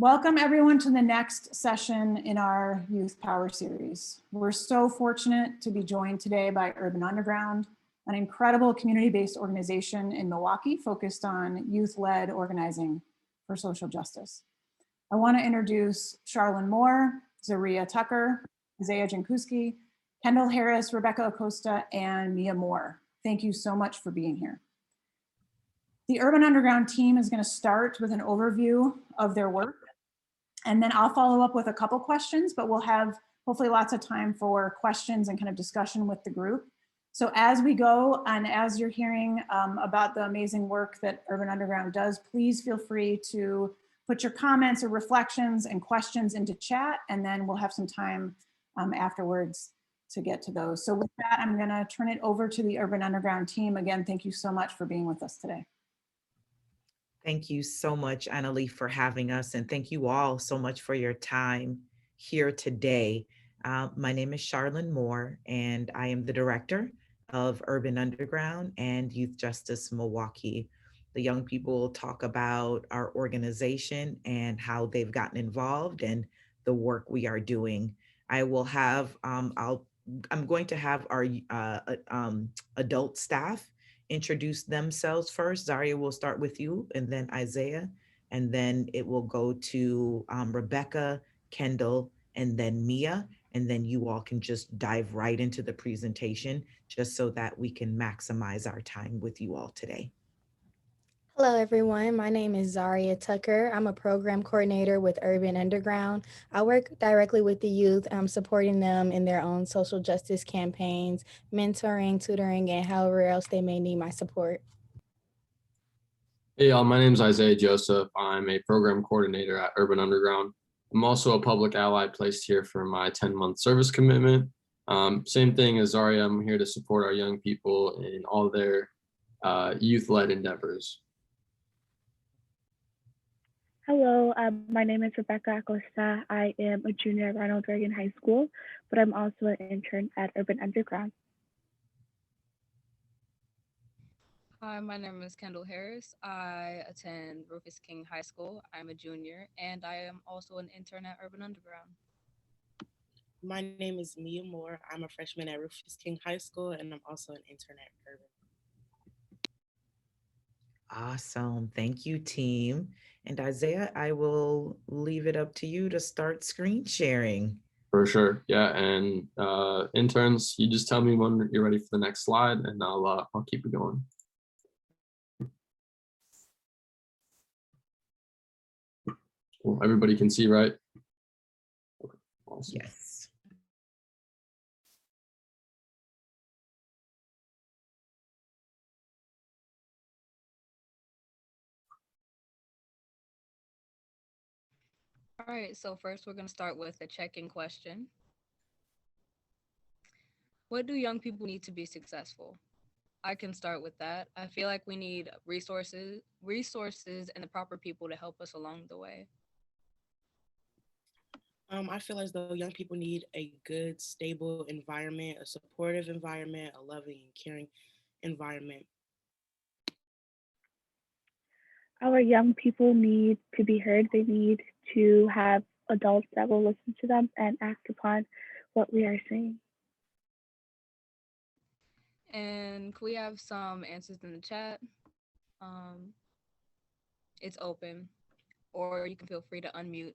Welcome everyone to the next session in our Youth Power series. We're so fortunate to be joined today by Urban Underground, an incredible community-based organization in Milwaukee focused on youth-led organizing for social justice. I want to introduce Charlene Moore, Zaria Tucker, Isaiah Jankuski, Kendall Harris, Rebecca Acosta, and Mia Moore. Thank you so much for being here. The Urban Underground team is going to start with an overview of their work, and then I'll follow up with a couple questions, but we'll have hopefully lots of time for questions and kind of discussion with the group. So as we go and as you're hearing about the amazing work that Urban Underground does, please feel free to put your comments or reflections and questions into chat, and then we'll have some time afterwards to get to those. So with that, I'm going to turn it over to the Urban Underground team. Again, thank you so much for being with us today. Thank you so much, Annalie, for having us, and thank you all so much for your time here today. My name is Charlene Moore, and I am the director of Urban Underground and Youth Justice Milwaukee. The young people will talk about our organization and how they've gotten involved and the work we are doing. I will have, I'm going to have our adult staff introduce themselves first. Zaria will start with you, and then Isaiah, and then it will go to Rebecca, Kendall, and then Mia, and then you all can just dive right into the presentation just so that we can maximize our time with you all today. Hello, everyone. My name is Zaria Tucker. I'm a program coordinator with Urban Underground. I work directly with the youth, supporting them in their own social justice campaigns, mentoring, tutoring, and however else they may need my support. Hey y'all, my name is Isaiah Joseph. I'm a program coordinator at Urban Underground. I'm also a public ally placed here for my 10-month service commitment. Same thing as Zaria, I'm here to support our young people in all their youth-led endeavors. Hello, my name is Rebecca Acosta. I am a junior at Ronald Reagan High School, but I'm also an intern at Urban Underground. Hi, my name is Kendall Harris. I attend Rufus King High School. I'm a junior, and I am also an intern at Urban Underground. My name is Mia Moore. I'm a freshman at Rufus King High School, and I'm also an intern at Urban. Awesome. Thank you, team. And Isaiah, I will leave it up to you to start screen sharing. For sure. Yeah. And interns, you just tell me when you're ready for the next slide, and I'll keep it going. Cool. Everybody can see, right? Okay. Awesome. Yes. All right, so first we're going to start with a check-in question. What do young people need to be successful? I can start with that. I feel like we need resources and the proper people to help us along the way. I feel as though young people need a good, stable environment, a supportive environment, a loving and caring environment. Our young people need to be heard. They need to have adults that will listen to them and act upon what we are saying. And can we have some answers in the chat? It's open, or you can feel free to unmute.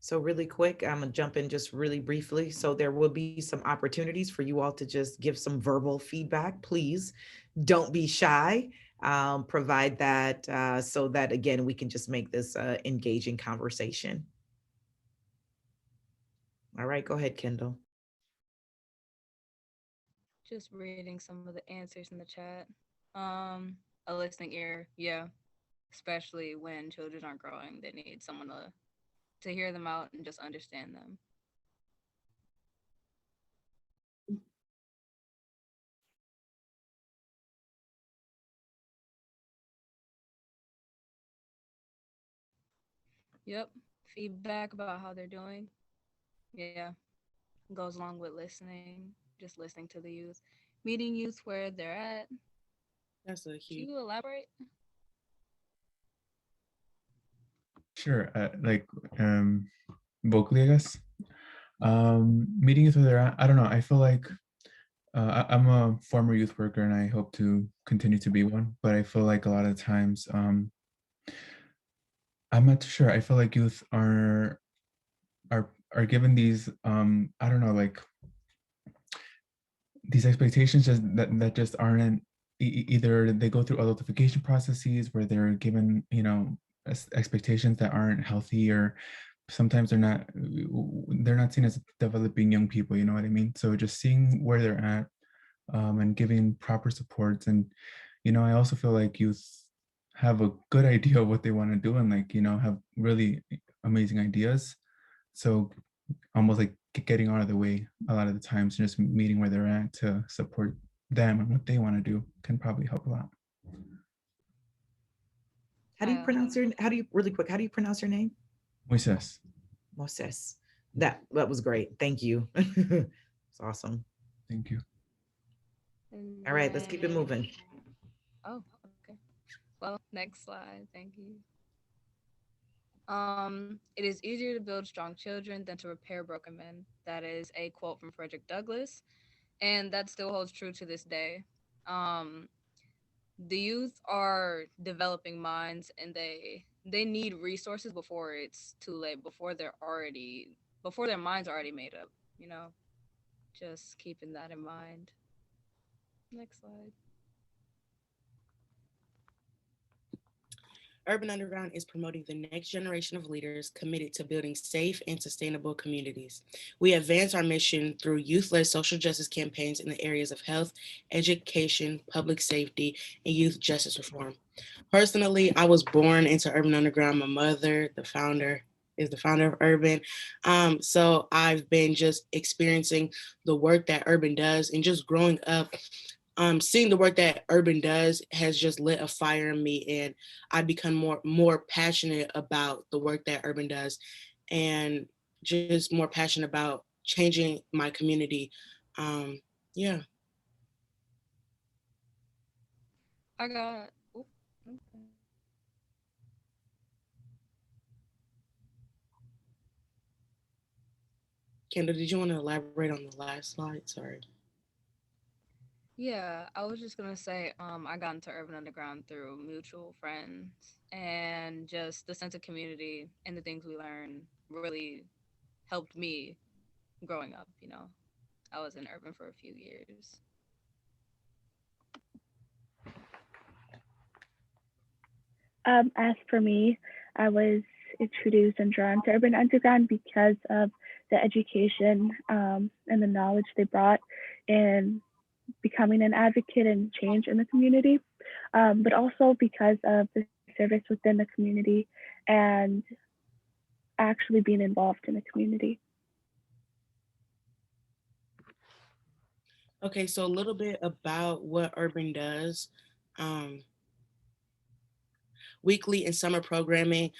So really quick, I'm gonna jump in just really briefly. So there will be some opportunities for you all to just give some verbal feedback. Please don't be shy. Provide that so that, again, we can just make this engaging conversation. All right, go ahead, Kendall. Just reading some of the answers in the chat. A listening ear, yeah, especially when children aren't growing. They need someone to hear them out and just understand them. Yep, feedback about how they're doing. Yeah, goes along with listening, just listening to the youth, meeting youth where they're at. That's a Can huge. you elaborate? Sure. Vocally, I guess. Meeting youth where they're at. I don't know. I feel like I'm a former youth worker and I hope to continue to be one. But I feel like a lot of times, I'm not too sure. I feel like youth are given these I don't know, like these expectations that just aren't either they go through adultification processes where they're given, you know, expectations that aren't healthy, or sometimes they're not seen as developing young people, you know what I mean? So just seeing where they're at, and giving proper supports. And you know, I also feel like youth have a good idea of what they want to do, and like, you know, have really amazing ideas. So almost like getting out of the way a lot of the times, just meeting where they're at to support them and what they want to do can probably help a lot. How do you, really quick, how do you pronounce your name? Moises, Moses. That was great. Thank you. It's awesome. thank you. And All right, let's keep it then, moving. oh, okay. Well, next slide. Thank you. It is easier to build strong children than to repair broken men. That is a quote from Frederick Douglass, and that still holds true to this day. Um, the youth are developing minds, and they need resources before it's too late, before their minds are already made up. You know, just keeping that in mind. Next slide. Urban Underground is promoting the next generation of leaders committed to building safe and sustainable communities. We advance our mission through youth-led social justice campaigns in the areas of health, education, public safety, and youth justice reform. Personally, I was born into Urban Underground. My mother, is the founder of Urban. So I've been just experiencing the work that Urban does and just growing up, seeing the work that Urban does has just lit a fire in me, and I become more passionate about the work that Urban does, and just more passionate about changing my community. Yeah. I got. Oop, okay. Kendall, did you want to elaborate on the last slide? Sorry. Yeah, I was just gonna say, I got into Urban Underground through mutual friends and just the sense of community and the things we learn really helped me growing up. You know, I was in Urban for a few years. As for me, I was introduced and drawn to Urban Underground because of the education and the knowledge they brought in becoming an advocate and change in the community, but also because of the service within the community and actually being involved in the community. Okay, so a little bit about what Urban does. Um, Weekly and summer programming.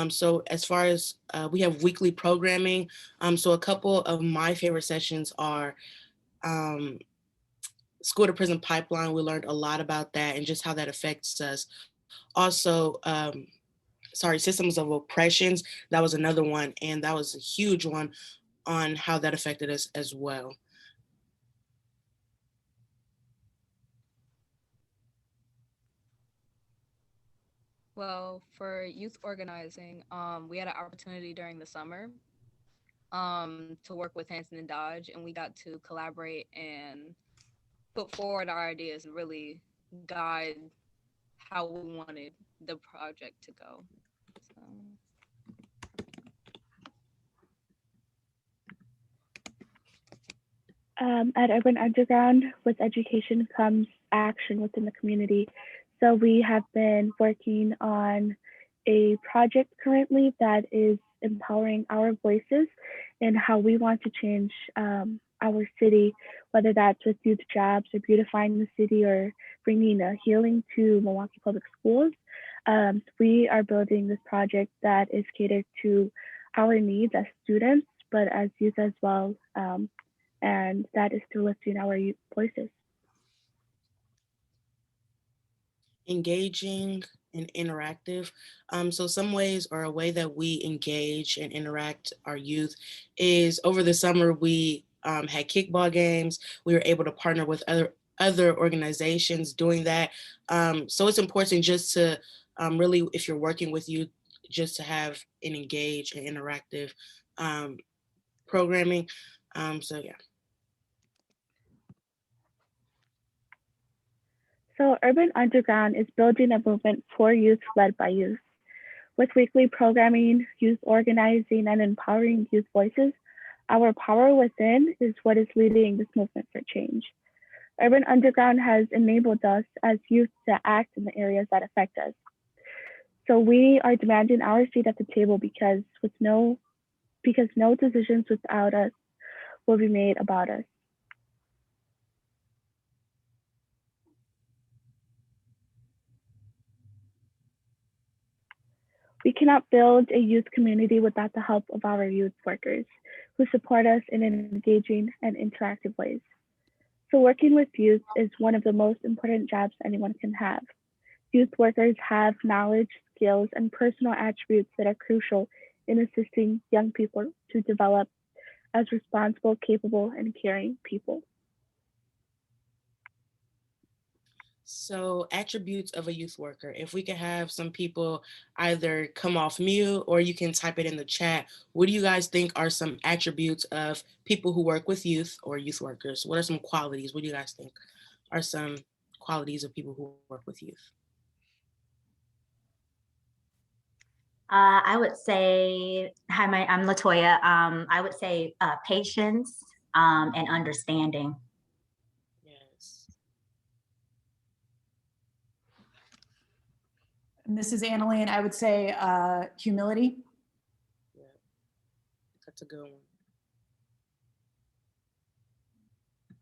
So as far as we have weekly programming, so a couple of my favorite sessions are um, school to prison pipeline. We learned a lot about that and just how that affects us. Also, systems of oppressions. That was another one, and that was a huge one on how that affected us as well. Well, for youth organizing, we had an opportunity during the summer to work with Hanson and Dodge, and we got to collaborate and put forward our ideas and really guide how we wanted the project to go. So. At Urban Underground, with education comes action within the community. So we have been working on a project currently that is empowering our voices and how we want to change our city, whether that's with youth jobs or beautifying the city or bringing a healing to Milwaukee Public Schools. We are building this project that is catered to our needs as students, but as youth as well. And that is through lifting our youth voices. Engaging and interactive. So some ways or a way that we engage and interact our youth is over the summer, we had kickball games. We were able to partner with other organizations doing that. So it's important just to really, if you're working with youth, just to have an engaged and interactive programming. So yeah. So Urban Underground is building a movement for youth led by youth. With weekly programming, youth organizing, and empowering youth voices, our power within is what is leading this movement for change. Urban Underground has enabled us as youth to act in the areas that affect us. So we are demanding our seat at the table because no decisions without us will be made about us. We cannot build a youth community without the help of our youth workers who support us in engaging and interactive ways. So working with youth is one of the most important jobs anyone can have. Youth workers have knowledge, skills, and personal attributes that are crucial in assisting young people to develop as responsible, capable, and caring people. So attributes of a youth worker, if we could have some people either come off mute or you can type it in the chat. What do you guys think are some attributes of people who work with youth or youth workers? What are some qualities? What do you guys think are some qualities of people who work with youth? I would say, hi, I'm Latoya. I would say patience and understanding. Yes. And this is Annalee, I would say humility. Yeah, that's a good one.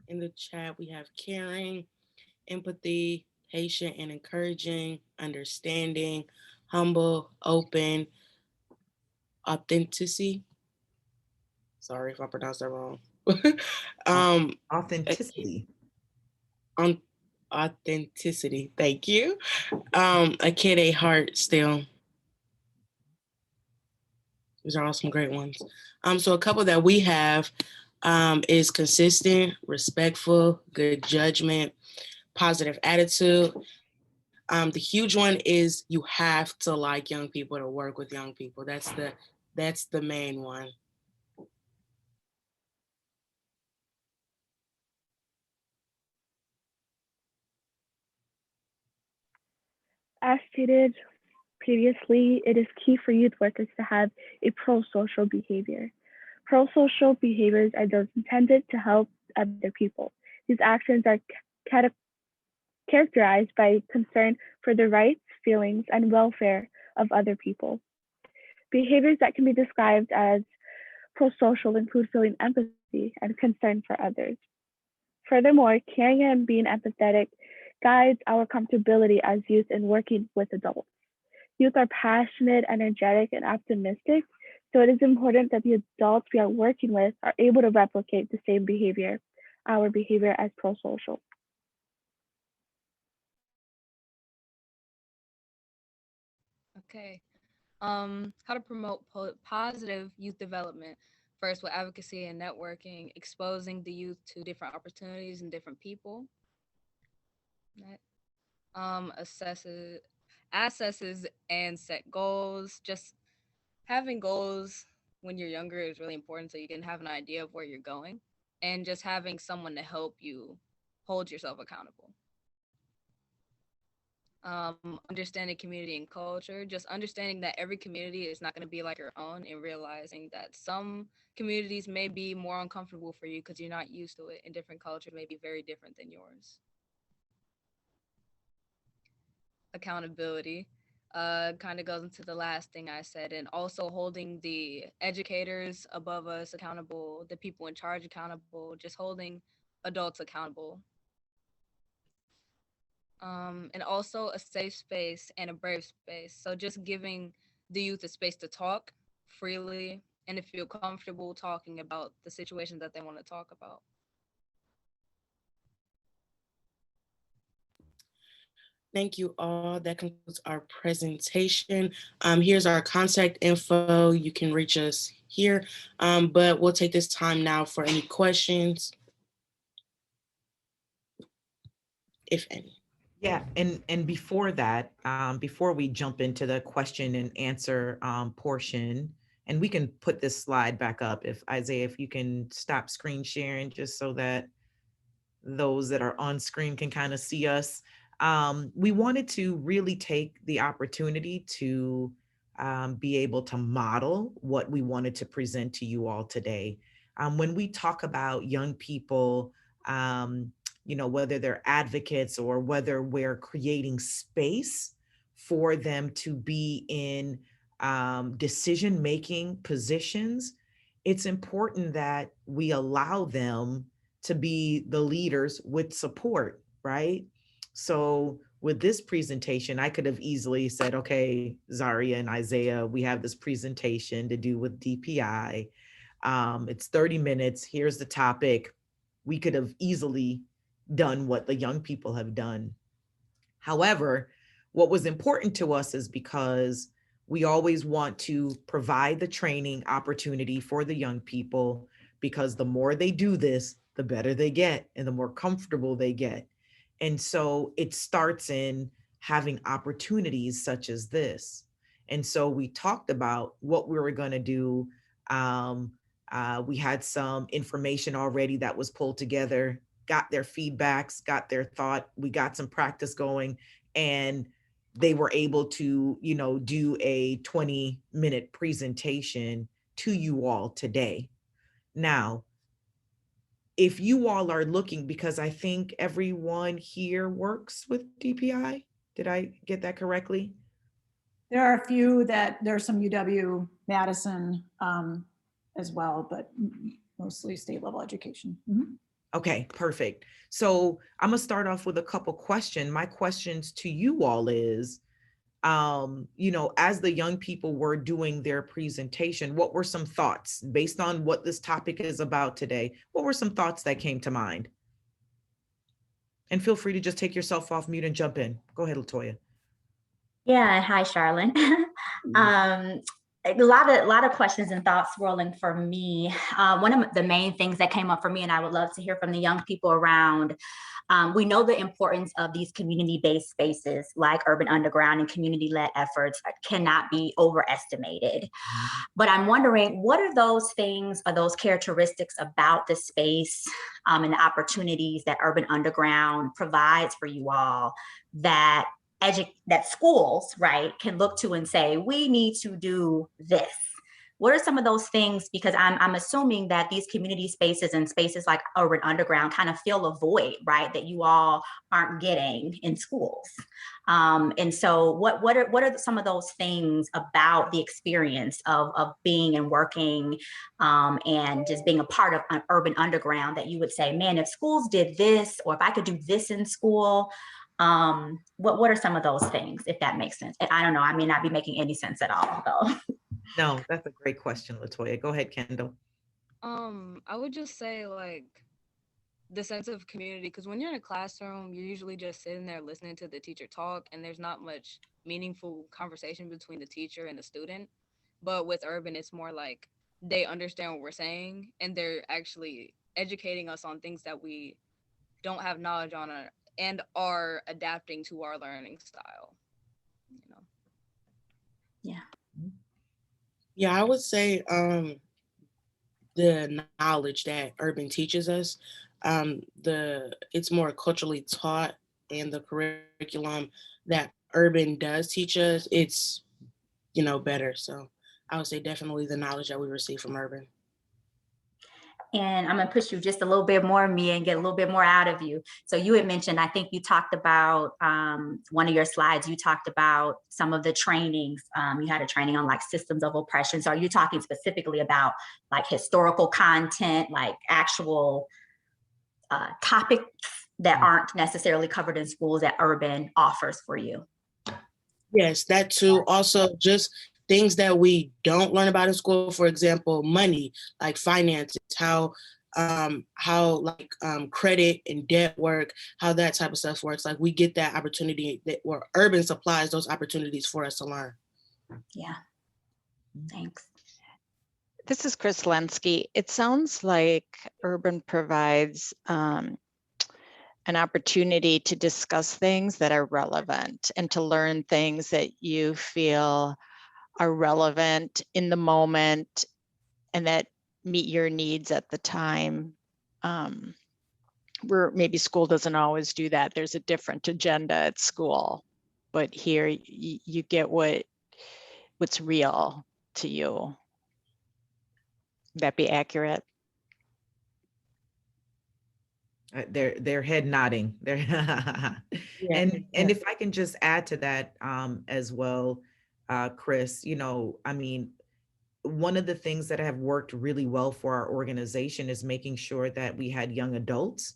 In the chat, we have caring, empathy, patient and encouraging, understanding, humble, open, authenticity. Sorry if I pronounced that wrong. Authenticity. On authenticity. Thank you. A kid, a heart still. These are all some great ones. So a couple that we have is consistent, respectful, good judgment, positive attitude. The huge one is you have to like young people to work with young people. That's the main one. As stated previously, it is key for youth workers to have a pro-social behavior. Pro-social behaviors are those intended to help other people. These actions are characterized by concern for the rights, feelings, and welfare of other people. Behaviors that can be described as pro-social include feeling empathy and concern for others. Furthermore, caring and being empathetic guides our comfortability as youth in working with adults. Youth are passionate, energetic, and optimistic, so it is important that the adults we are working with are able to replicate the same behavior, our behavior as pro-social. Okay. How to promote positive youth development. First, with advocacy and networking, exposing the youth to different opportunities and different people. Assesses and set goals. Just having goals when you're younger is really important so you can have an idea of where you're going, and just having someone to help you hold yourself accountable. Understanding community and culture, just understanding that every community is not going to be like your own, and realizing that some communities may be more uncomfortable for you because you're not used to it, and different cultures may be very different than yours. Accountability kind of goes into the last thing I said, and also holding the educators above us accountable, the people in charge accountable, just holding adults accountable. And also a safe space and a brave space. So just giving the youth a space to talk freely and to feel comfortable talking about the situations that they want to talk about. Thank you all. That concludes our presentation. Here's our contact info. You can reach us here, but we'll take this time now for any questions, if any. Yeah, and before that, before we jump into the question and answer portion, and we can put this slide back up if Isaiah, if you can stop screen sharing just so that those that are on screen can kind of see us. We wanted to really take the opportunity to be able to model what we wanted to present to you all today. When we talk about young people, whether they're advocates or whether we're creating space for them to be in decision-making positions, it's important that we allow them to be the leaders with support, right? So with this presentation, I could have easily said, okay, Zaria and Isaiah, we have this presentation to do with DPI. It's 30 minutes, here's the topic. We could have easily done what the young people have done. However, what was important to us is because we always want to provide the training opportunity for the young people, because the more they do this, the better they get and the more comfortable they get. And so it starts in having opportunities such as this. And so we talked about what we were going to do. We had some information already that was pulled together, got their feedbacks, got their thought. We got some practice going, and they were able to, do a 20-minute presentation to you all today. Now, if you all are looking, because I think everyone here works with DPI, did I get that correctly? There are a few there's some UW-Madison as well, but mostly state level education. Mm-hmm. Okay, perfect. So I'm gonna start off with a couple questions. My questions to you all is, as the young people were doing their presentation, what were some thoughts based on what this topic is about today? What were some thoughts that came to mind? And feel free to just take yourself off mute and jump in. Go ahead, LaToya. Yeah, hi, Charlene. A lot of questions and thoughts swirling for me. One of the main things that came up for me, and I would love to hear from the young people around, we know the importance of these community-based spaces like Urban Underground and community-led efforts cannot be overestimated. But I'm wondering, what are those things or those characteristics about the space and the opportunities that Urban Underground provides for you all that schools, right, can look to and say, we need to do this? What are some of those things? Because I'm assuming that these community spaces and spaces like Urban Underground kind of fill a void, right, that you all aren't getting in schools. And so what are some of those things about the experience of being and working and just being a part of an Urban Underground that you would say, man, if schools did this, or if I could do this in school, what are some of those things, if that makes sense? And I don't know, I may not be making any sense at all, though. No, that's a great question, LaToya. Go ahead, Kendall. I would just say, like, the sense of community, because when you're in a classroom, you're usually just sitting there listening to the teacher talk, and there's not much meaningful conversation between the teacher and the student. But with Urban, it's more like they understand what we're saying, and they're actually educating us on things that we don't have knowledge on, and are adapting to our learning style. Yeah, I would say the knowledge that Urban teaches us, it's more culturally taught, and the curriculum that Urban does teach us, it's better. So I would say definitely the knowledge that we receive from Urban. And I'm gonna push you just a little bit more, Mia, and get a little bit more out of you. So you had mentioned, I think you talked about one of your slides, you talked about some of the trainings. You had a training on like systems of oppression. So are you talking specifically about like historical content, like actual topics that aren't necessarily covered in schools that Urban offers for you? Yes, that too. Also, just things that we don't learn about in school, for example, money, like finances, how credit and debt work, how that type of stuff works. Like we get that opportunity that where urban supplies those opportunities for us to learn. Yeah, thanks. This is Chris Lenski. It sounds like urban provides an opportunity to discuss things that are relevant and to learn things that you feel are relevant in the moment and that meet your needs at the time. Where maybe school doesn't always do that. There's a different agenda at school, but here you get what's real to you. Would that be accurate? Their head nodding. And if I can just add to that as well, Chris, I mean, one of the things that have worked really well for our organization is making sure that we had young adults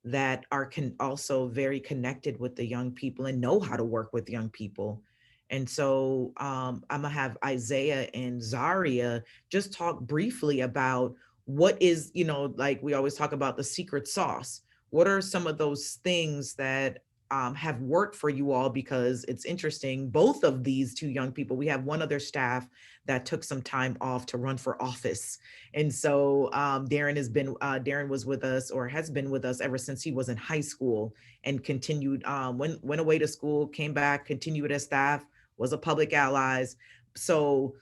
that are also very connected with the young people and know how to work with young people. And so I'm gonna have Isaiah and Zaria just talk briefly about what is, like we always talk about the secret sauce. What are some of those things that have worked for you all? Because it's interesting, both of these two young people, we have one other staff that took some time off to run for office. And so Darren was with us, or has been with us ever since he was in high school, and continued, went away to school, came back, continued as staff, was a public allies. So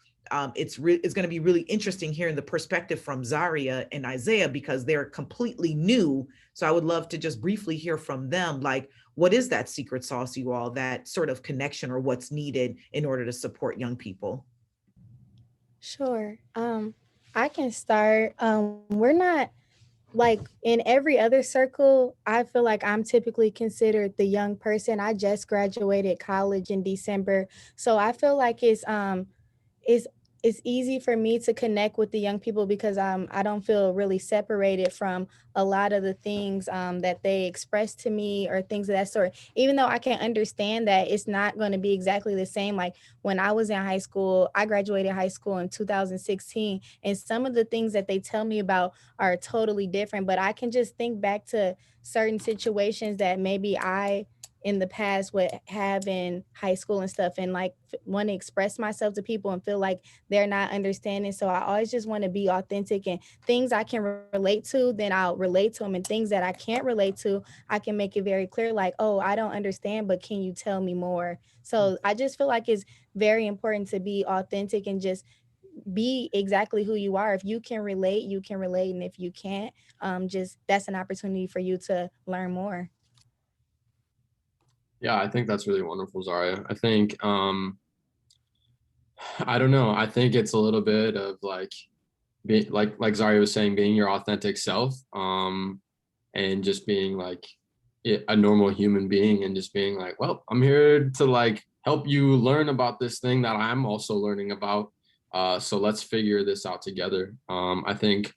it's going to be really interesting hearing the perspective from Zaria and Isaiah, because they're completely new. So I would love to just briefly hear from them, like, what is that secret sauce, you all, that sort of connection, or what's needed in order to support young people? Sure. I can start. We're not like in every other circle. I feel like I'm typically considered the young person. I just graduated college in December. So I feel like it's easy for me to connect with the young people because I don't feel really separated from a lot of the things that they express to me or things of that sort. Even though I can understand that it's not going to be exactly the same. Like when I was in high school, I graduated high school in 2016, and some of the things that they tell me about are totally different. But I can just think back to certain situations that maybe I in the past would have in high school and stuff, and like want to express myself to people and feel like they're not understanding. So I always just want to be authentic, and things I can relate to, then I'll relate to them, and things that I can't relate to, I can make it very clear, like, oh, I don't understand, but can you tell me more? So I just feel like it's very important to be authentic and just be exactly who you are. If you can relate, you can relate. And if you can't, just that's an opportunity for you to learn more. Yeah, I think that's really wonderful, Zaria. I think, I don't know. I think it's a little bit of like, like Zaria was saying, being your authentic self, and just being like a normal human being, and just being like, well, I'm here to like help you learn about this thing that I'm also learning about. So let's figure this out together. I think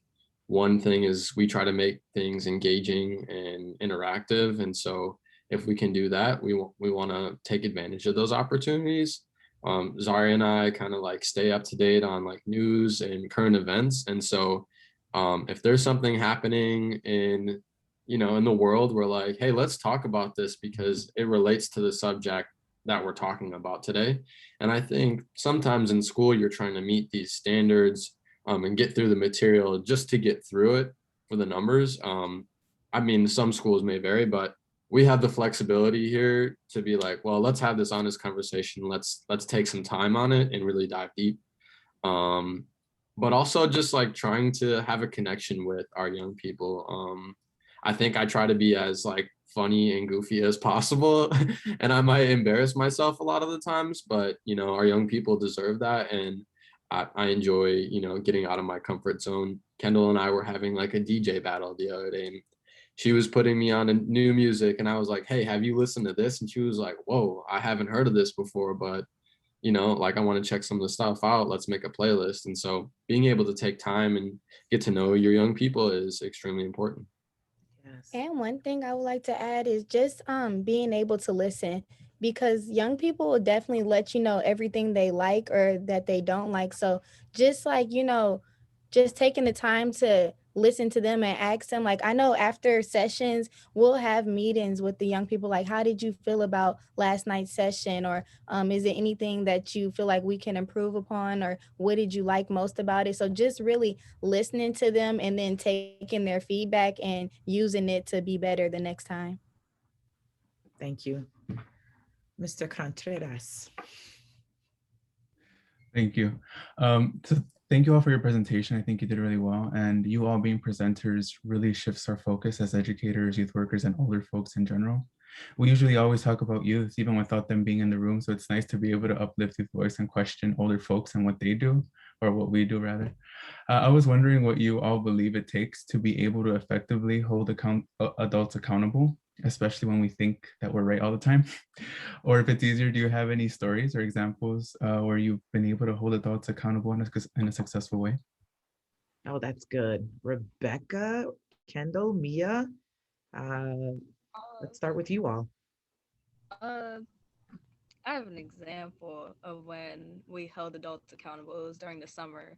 one thing is we try to make things engaging and interactive, and so if we can do that, we want to take advantage of those opportunities. Zaria and I kind of like stay up to date on like news and current events, and so if there's something happening in the world, we're like, hey, let's talk about this because it relates to the subject that we're talking about today. And I think sometimes in school you're trying to meet these standards and get through the material just to get through it for the numbers. I mean, some schools may vary, but we have the flexibility here to be like, well, let's have this honest conversation. Let's take some time on it and really dive deep. But also just like trying to have a connection with our young people. I think I try to be as like funny and goofy as possible, and I might embarrass myself a lot of the times, but our young people deserve that. And I enjoy, getting out of my comfort zone. Kendall and I were having like a DJ battle the other day, and she was putting me on a new music, and I was like, hey, have you listened to this? And she was like, whoa, I haven't heard of this before, but like I want to check some of the stuff out. Let's make a playlist. And so being able to take time and get to know your young people is extremely important. Yes. And one thing I would like to add is just being able to listen. because young people will definitely let you know everything they like or that they don't like. So just like, just taking the time to listen to them and ask them, like, I know after sessions, we'll have meetings with the young people, like, how did you feel about last night's session? Or is there anything that you feel like we can improve upon? Or what did you like most about it? So just really listening to them and then taking their feedback and using it to be better the next time. Thank you. Mr. Contreras. Thank you. So thank you all for your presentation. I think you did really well. And you all being presenters really shifts our focus as educators, youth workers, and older folks in general. We usually always talk about youth, even without them being in the room. So it's nice to be able to uplift your voice and question older folks and what they do, or what we do rather. I was wondering what you all believe it takes to be able to effectively hold adults accountable, especially when we think that we're right all the time. Or if it's easier, do you have any stories or examples where you've been able to hold adults accountable in a successful way? Oh, that's good. Rebecca, Kendall, Mia, let's start with you all. Uh, I have an example of when we held adults accountable. It was during the summer,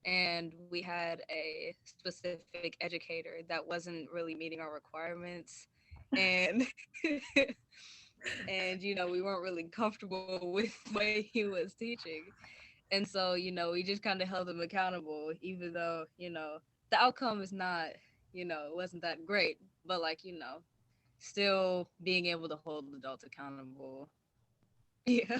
and we had a specific educator that wasn't really meeting our requirements, and and we weren't really comfortable with the way he was teaching, and so we just kind of held him accountable, even though the outcome is not it wasn't that great, but like still being able to hold adults accountable. Yeah.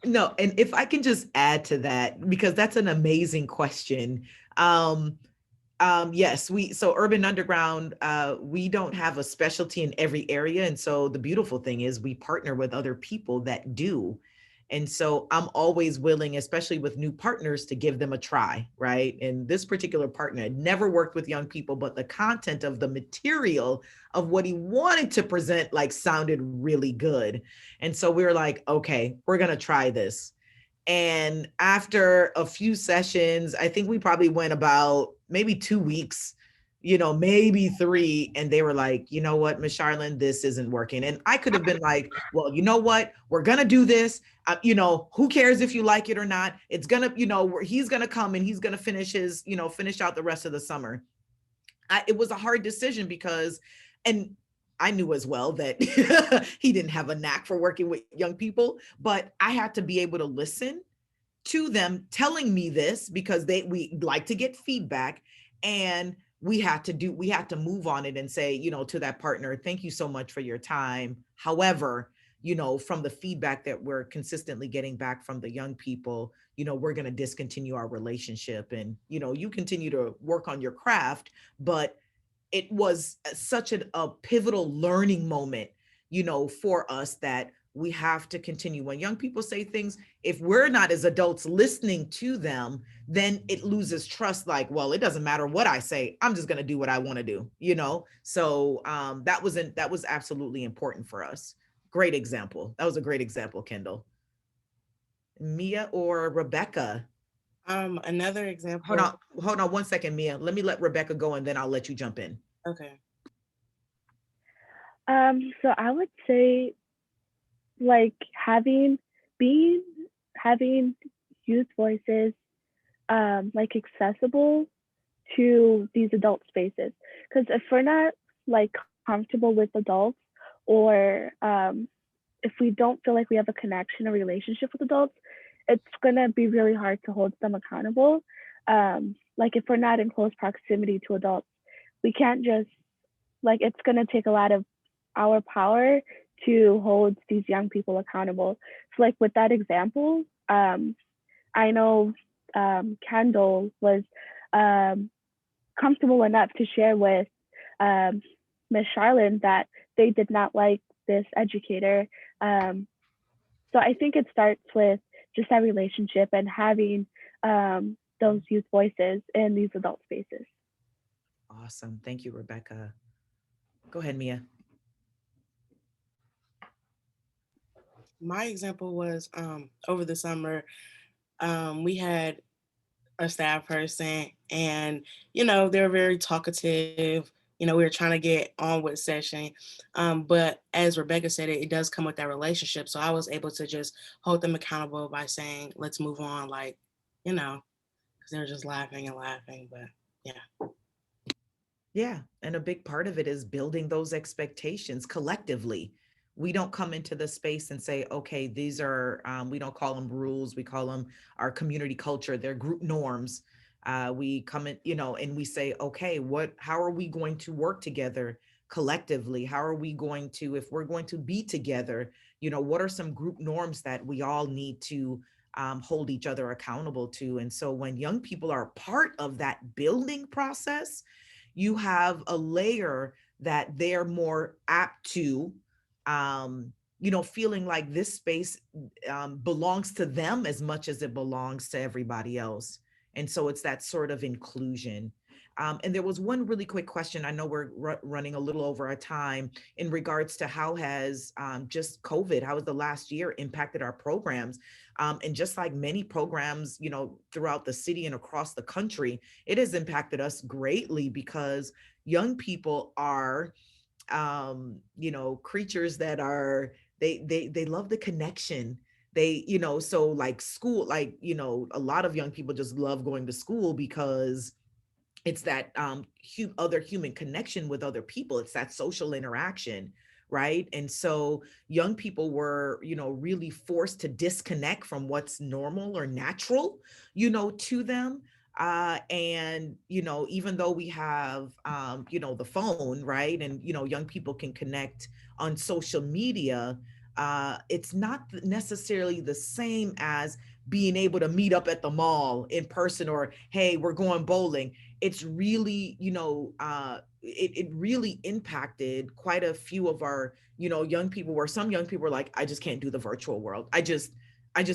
No, and if I can just add to that, because that's an amazing question. Yes, so Urban Underground, we don't have a specialty in every area. And so the beautiful thing is we partner with other people that do. And so I'm always willing, especially with new partners, to give them a try, right? And this particular partner had never worked with young people, but the content of the material of what he wanted to present like sounded really good. And so we were like, okay, we're going to try this. And after a few sessions, I think we probably went about maybe 2 weeks, maybe 3. And they were like, you know what, Miss Charlene, this isn't working. And I could have been like, well, you know what, we're going to do this. Who cares if you like it or not? It's going to, he's going to come and he's going to finish out the rest of the summer. It was a hard decision because, and I knew as well that he didn't have a knack for working with young people, but I had to be able to listen to them telling me this because we like to get feedback, and we had to move on it and say, to that partner, thank you so much for your time. However, from the feedback that we're consistently getting back from the young people, we're going to discontinue our relationship, and, you continue to work on your craft. But it was such a pivotal learning moment, for us, that we have to continue. When young people say things, if we're not as adults listening to them, then it loses trust. Like, well, it doesn't matter what I say, I'm just going to do what I want to do, So that was absolutely important for us. Great example. That was a great example, Kendall. Mia or Rebecca? Another example. Hold on 1 second, Mia. Let me let Rebecca go and then I'll let you jump in. Okay. So I would say, like, having youth voices like accessible to these adult spaces, because if we're not like comfortable with adults, or if we don't feel like we have a connection or relationship with adults, it's gonna be really hard to hold them accountable. Like, if we're not in close proximity to adults, we can't just, like, it's gonna take a lot of our power to hold these young people accountable. So, like, with that example, I know Kendall was comfortable enough to share with Ms. Charlene that they did not like this educator. So I think it starts with just that relationship and having those youth voices in these adult spaces. Awesome. Thank you, Rebecca. Go ahead, Mia. My example was over the summer, we had a staff person, and they were very talkative, we were trying to get on with session. But as Rebecca said, it does come with that relationship. So I was able to just hold them accountable by saying, let's move on, like, because they were just laughing and laughing. But yeah. Yeah, and a big part of it is building those expectations collectively. We don't come into the space and say, okay, these are, we don't call them rules, we call them our community culture, they're group norms. We come in, and we say, okay, how are we going to work together collectively? How are we going to, if we're going to be together, what are some group norms that we all need to hold each other accountable to? And so when young people are part of that building process, you have a layer that they're more apt to, feeling like this space belongs to them as much as it belongs to everybody else. And so it's that sort of inclusion. And there was one really quick question. I know we're running a little over our time in regards to how has just COVID, how has the last year impacted our programs? And just like many programs, throughout the city and across the country, it has impacted us greatly because young people are, creatures that are, they love the connection. They, so like school, like, a lot of young people just love going to school because it's that other human connection with other people. It's that social interaction, right? And so young people were, really forced to disconnect from what's normal or natural, to them. And, even though we have, the phone, right? And, young people can connect on social media, it's not necessarily the same as being able to meet up at the mall in person, or, hey, we're going bowling. It's really, it really impacted quite a few of our, young people, where some young people were like, I just can't do the virtual world. I just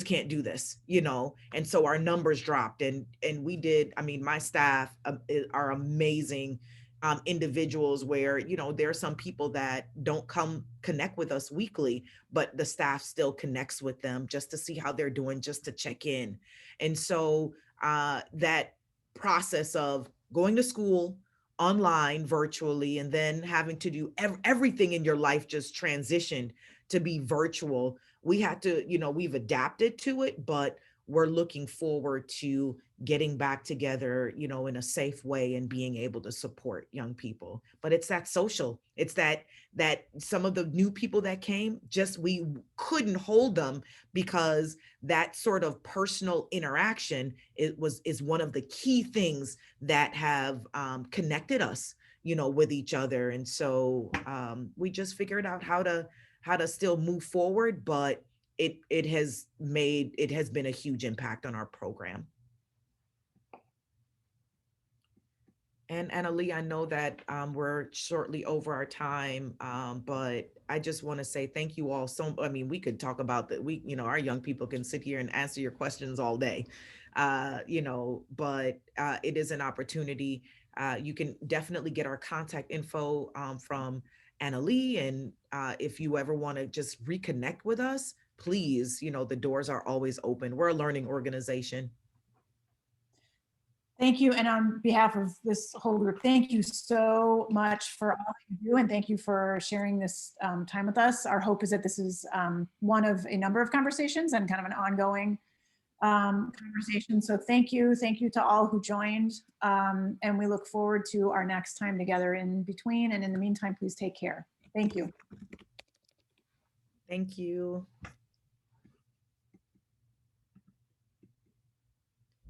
can't do this, and so our numbers dropped, and we did. I mean, my staff are amazing individuals where, there are some people that don't come connect with us weekly, but the staff still connects with them just to see how they're doing, just to check in. And so that process of going to school online virtually and then having to do everything in your life just transitioned to be virtual. We had to, we've adapted to it, but we're looking forward to getting back together, in a safe way and being able to support young people. But it's that social, it's that some of the new people that came, just we couldn't hold them because that sort of personal interaction is one of the key things that have connected us, with each other. And so we just figured out how to still move forward, but it has been a huge impact on our program. And Annalee, I know that we're shortly over our time, but I just want to say thank you all. We could talk about that. Our young people can sit here and answer your questions all day, but it is an opportunity. You can definitely get our contact info from Annalee, and if you ever want to just reconnect with us, please, the doors are always open. We're a learning organization. Thank you. And on behalf of this whole group, thank you so much for all you do. And thank you for sharing this time with us. Our hope is that this is one of a number of conversations and kind of an ongoing conversation. So thank you. Thank you to all who joined. And we look forward to our next time together in between. And in the meantime, please take care. Thank you. Thank you.